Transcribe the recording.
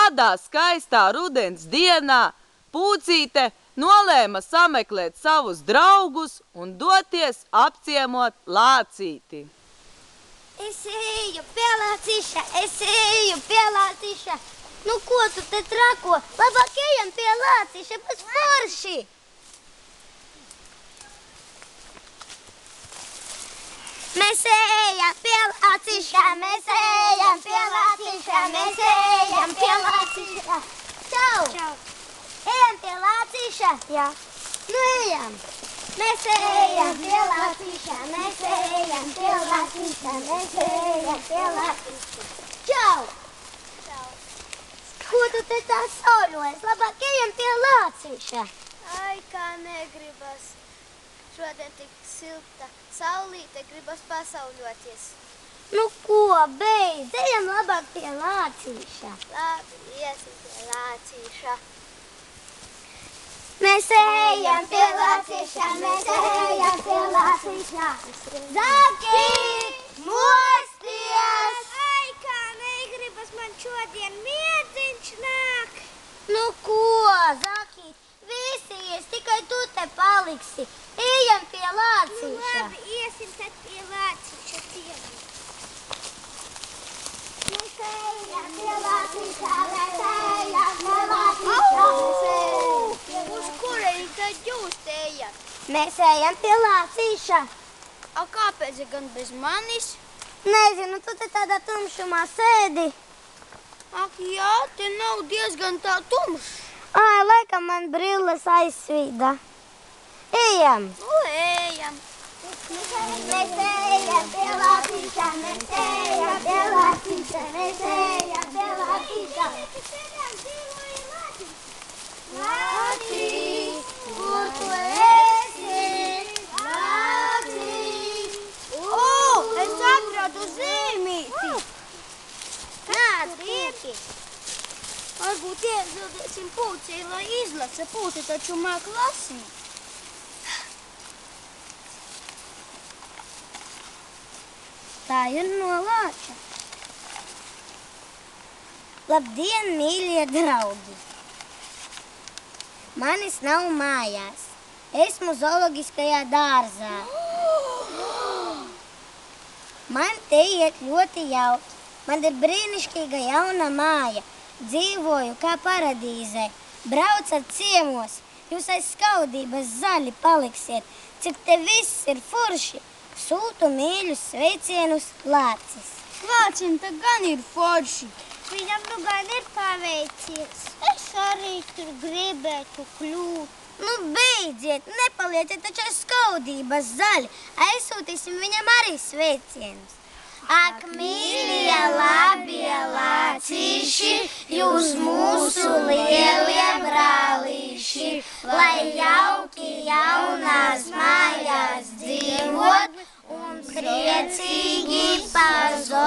Tādā skaistā rudens dienā Pūcīte nolēma sameklēt savus draugus un doties apciemot Lācīti. Es eju pie Lācīša. Nu, ko tu te trako? Labāk ejam pie Lācīša, pēc forši! Mēs ejam pie Lācīša. Čau! Ejam pie Lācīša? Jā. Nu, ejam! Mēs ejam pie Lācīša. Čau! Ko tu te tā sauļojies? Labāk ejam pie Lācīša. Ai, kā negribas. Šodien tik silta saulīte, gribas pasauļoties. Nu ko, beidz, ejam labāk pie Lācīša. Labi, iesim pie Lācīša. Mēs ejam pie Lācīša. Zakīt, mosties! Ai, kā negribas, man šodien miedziņš nāk. Nu ko, Zakīt, visi ies, tikai tu te paliksi. Ejam pie Lācīša. Nu labi, iesim tad pie Lācīša ciemu. Mēs ejam pie Lācīša. Uz kurēļ tad jūs te ejat? Mēs ejam pie Lācīša. A kāpēc gan bez manis? Nezinu, tu te tādā tumšumā sēdi. Ak jā, te nav diezgan tā tumšs. Ai, laikam man brilles aizsvīda. Ejam! Nu, ejam. Mēs ejam pie Lācīša. Lācīt, kur tu esi? Lācīt! Es atradu zīmīti. Nāc, prieki! Varbūt iezildīsim Pūcī, lai izlasa. Pūce taču māk lasīt. Tā ir no Lāča. Labdien, mīļie draugi! Manis nav mājās. Esmu zoologiskajā dārzā. Man te iet ļoti jauki. Man ir brīnišķīga jauna māja. Dzīvoju kā paradīzē. Braucat ciemos. Jūs aiz skaudības zaļi paliksiet. Cik te viss ir forši. Sūtu mīļus sveicienus Lācis. Lācim te gan ir forši. Viņam nu gan ir paveicies. Es arī tur gribētu kļūt. Nu beidziet, nepalieciet taču aiz skaudības zaļi. Aizsūtīsim viņam arī sveicienus. Ak, mīļie, labie Lācīši, jūs mūsu lielie brālīši, lai jauki jaunās mājās dzīvot un priecīgi pazolīgot.